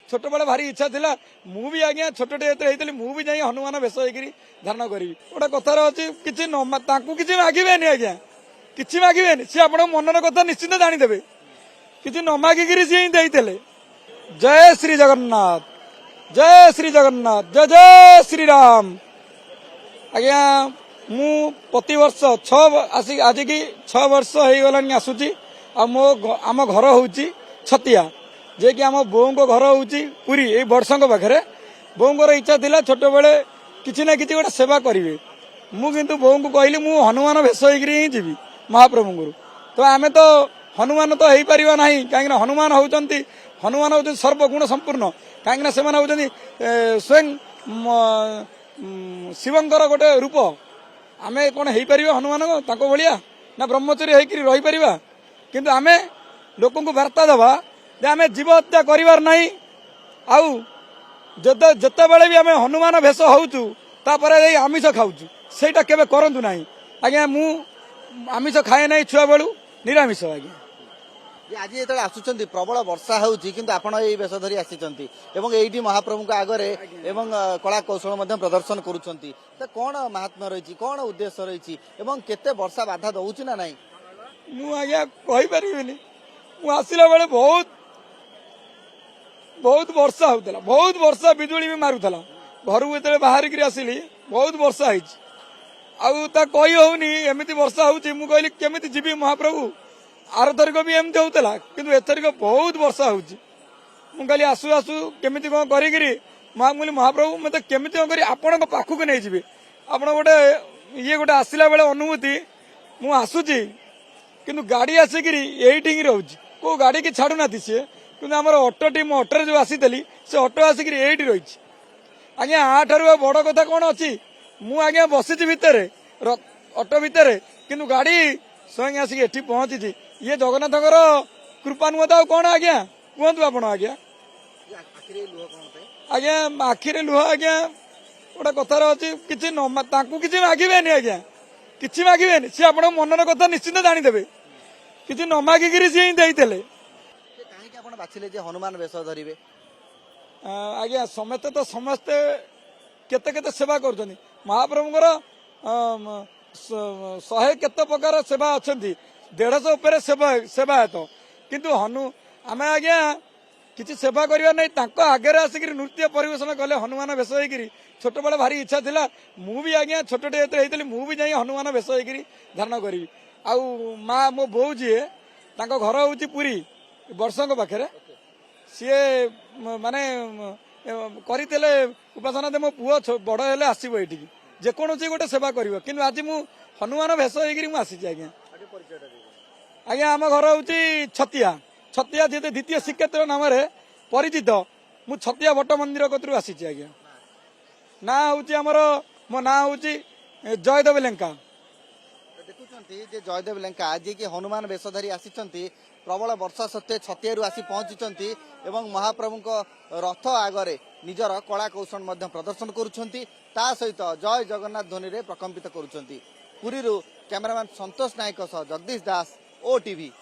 छोट बेले भारी इच्छा थिला मु भी आज्ञा छोटे होती मु भी जाई हनुमान वेश होकर धारण करी गोटे कथार अच्छी किसी किसी मागिबेनि आज्ञा किसी मागिबेनि सी आप मनर कथा निश्चिंत जानीदेवे किसी न मागिकी सी देते। जय श्री जगन्नाथ जय श्री जगन्नाथ जय जय श्री राम। आज्ञा मु प्रति वर्ष आज की 6 वर्ष हो गलानी आसूची आम घर हूँ छतिया जे कि आम बों को घर हूँ पुरी ये बर्षंक पाखे बोर इच्छा थिला छोट बेले किसी ना किसी गोटे सेवा करेंगे मु किंतु बों को कहली मु हनुमान वेश होकर ही जीवी महाप्रभु को तो आम तो हनुमान तो हो पार ना कहीं हनुमान हूँ सर्वगुण संपूर्ण कहीं से स्वयं शिवंकर गोटे रूप आम कौन हो पार हनुमान भाया ना ब्रह्मचर्य होकर रही पार किंतु आम लोक वार्ता दबा जे आम जीव हत्या कर जिते बड़े भी आम हनुमान भेष होपर आमिष खाऊ सेटा केबे करंतु नाही आज्ञा मु आमिष खाए ना छुआ बेलू निरामिष आज्ञा आज जो आसुंच प्रबल वर्षा होती आपण ये बेश धरी आसी महाप्रभु आगरे कला कौशल प्रदर्शन करुँच कौन महात्मा रही कौन उद्देश्य रही केते वर्षा बाधा दौची ना नाई मु आज्ञा कहि परिबिनी मु आसिला बेले बहुत वर्षा होता बहुत वर्षा बिजुली भी मारुला घर को बाहर आसिली बहुत वर्षा होता कही होनी एमती वर्षा होची मु कहली केमिति जीवी महाप्रभु आर थरिक भी एमती होता किंतु एथरिक बहुत वर्षा होची मु कहली आसु आसु केमिति कौन करी महाप्रभु मत केमिति कौन करी आपण पाखक नहीं जी आप गोटे ये गोटे आसला बेले अनुभूति मु आसुची किंतु गाड़ी आसिक यही रोच को गाड़ी की छाड़ू ना सी कि आम अटो टीम अटोरे जो आसी से अटो आसिक ये रही आज्ञा आठार बड़ कथा कौन अच्छी मु आज्ञा बसी भितर अटो भितर किंतु गाड़ी स्वयं आसिक एठी पहुंची ये जगन्नाथ कृपा नुह तो कौन आज्ञा कहतु आप आज्ञा आज्ञा आखिरे लुह आज्ञा गोटे कथार अच्छी किसी किसी मागिबेनि आज्ञा किसी मागिबेनि सी आप मनर कथा निश्चिंत जानीदेवे किसी न मागिकी सी देते बाछिले जे हनुमान वेश धरिबे आज्ञा समस्ते तो समस्ते केते केते सेवा कर महाप्रभुଙ୍କର 100 केते प्रकार सेवा अच्छा 150 उपर सेवायत किंतु आम आज्ञा किसी सेवा करवा नहीं आगे आसिक नृत्य परिवेशन कले हनुमान वेश होकर छोट बेले भारी इच्छा थिला मु भी आज्ञा छोटे होती मु भी जाई हनुमान वेश होकर धारण करी माँ मो बो जी घर हूँ पुरी बर्षंक पाखे सी माने करते उपासना दे मो पुओ बड़ हेले आसो ये जेकोसी गोटे सेवा कर कि आज मु हनुमान भेष होकर आसी आज्ञा आज्ञा आम घर हूँ छतिया छतिया जी द्वितीय श्रीक्षेत्र नाम परिचित मु छतिया भट्ट मंदिर कतरू आसी आज्ञा ना हूँ आमर मो ना हूँ जयदेव लेंका देखुं जयदेव लेंका जी कि हनुमान वेश धरी आसी प्रबल वर्षा सत्वे छतिया आसी पहुंची महाप्रभु रथ आगरे निजर कला कौशल प्रदर्शन करुँच सहित जय जगन्नाथ ध्वनि रे प्रकम्पित करुँच पुरी कैमरामैन संतोष नायक सह जगदीश दास ओटीवी।